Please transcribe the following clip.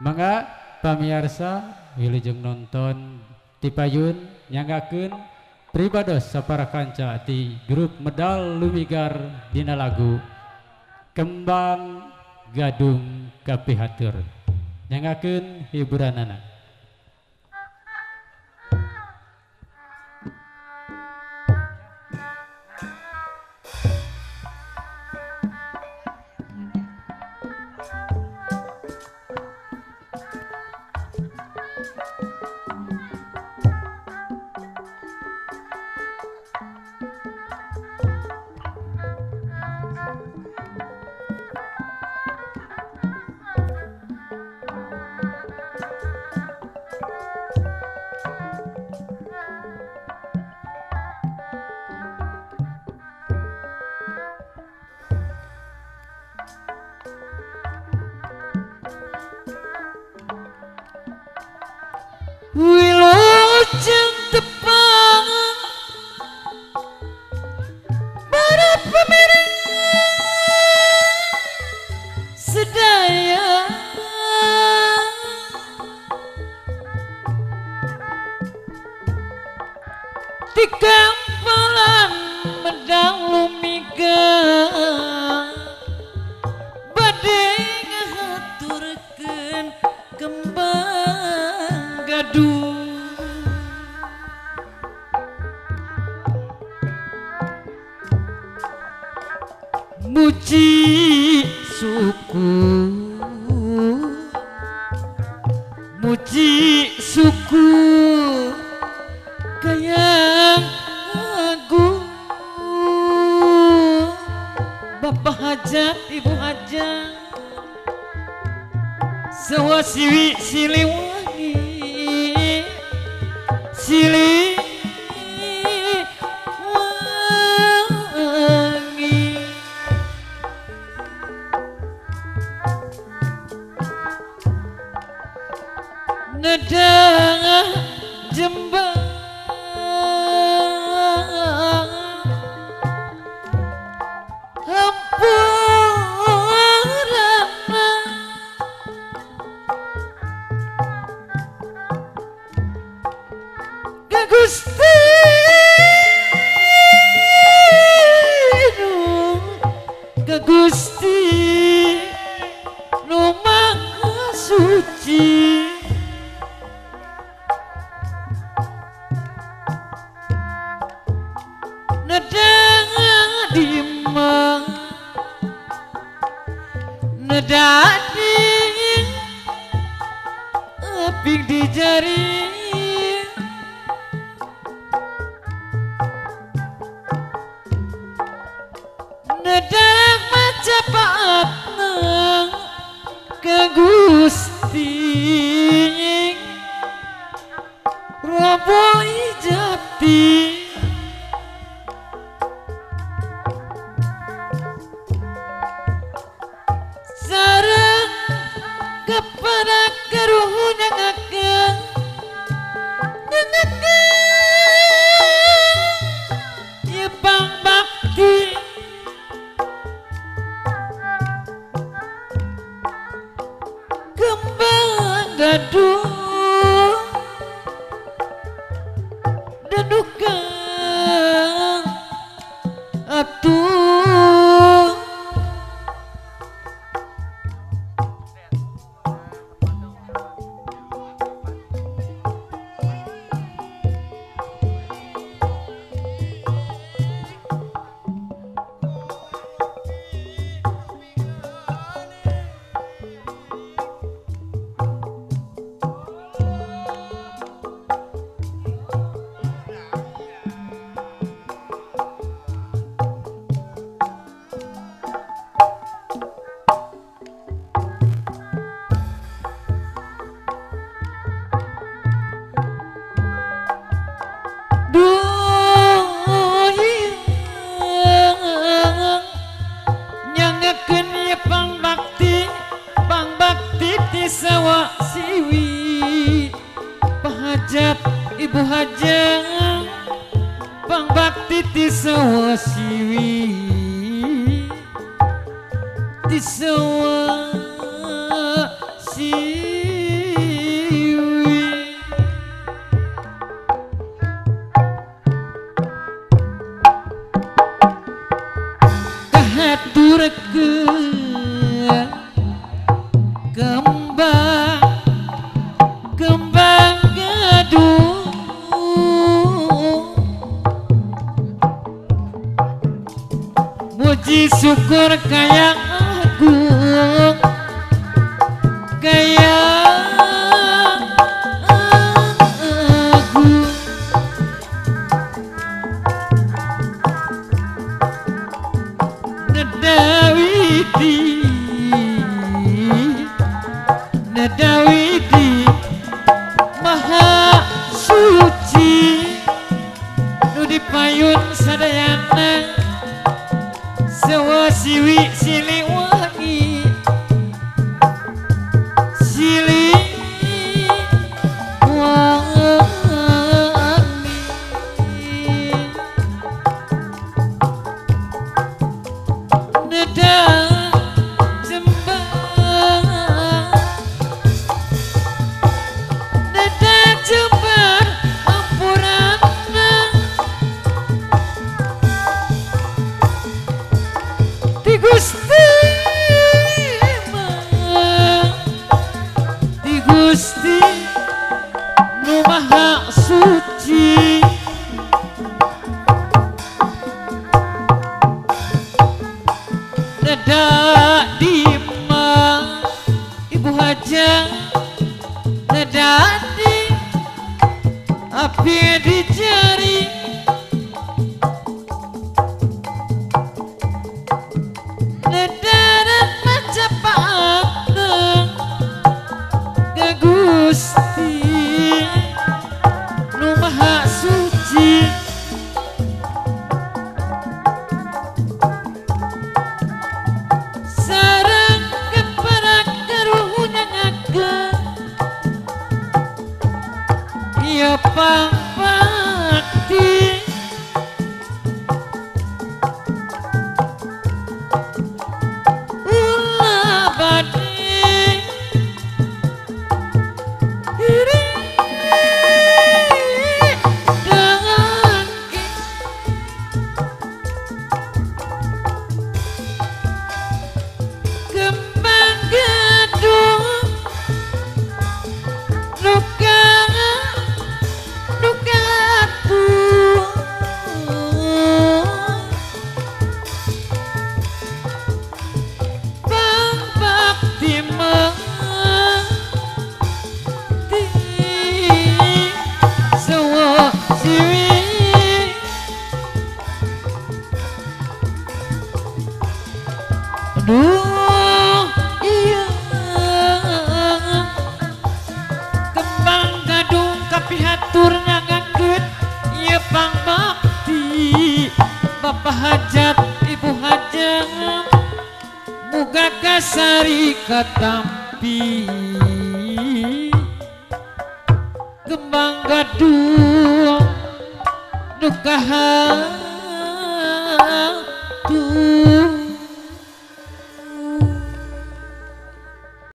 Mangga pamirsa wilujeng nonton tipayun nyanggakeun pribados sapara kanca di grup medal lumigar dina lagu Kembang Gadung Kapihatur nyanggakeun hiburanana. Wilujeng tepang para pemiring sedaya di kampalan medang lumigar badhe ngaturkeun kembang gadung. Muji suku, muji suku kayang agung, Bapak Hajat, Ibu Hajat, sawasiwi siliwangi, siliwangi. Nedang jembang hampurana ka Gusti ka Gusti nu Maha Suci. Nedang dimang nedading aping di jari nedang macapaatna ka Gusti Robo Ijati. Sareng kepada keruhu nyangakeun ieu pangbakti kembang gadung dedukang atuh. Nyangakeun ieu pangbakti ti sawa siwi Pak Ibu Hajat pangbakti ti sawa siwi ti sawa siwi kembang gaduh muji syukur kaya agung kaya agung Nadawidi maha suci nu dipayun sadayana sawa siwi sili wangi sili wangi nada Jember ampurana Ti Gusti Ti Gusti nu maha suci nada dima Ibu Hajang nada api di jari nedaran Majapahit ke Gusti nu maha suci sareng kepada karuhnya ngaga ya pangpakti ulah badi iri dengan kembang gedung luka aduh iya kembang gadung kapihatur nyangakeun ieu pangbakti Bapak Hajat Ibu Hajang muga kasari katampi kembang gadung nu kaha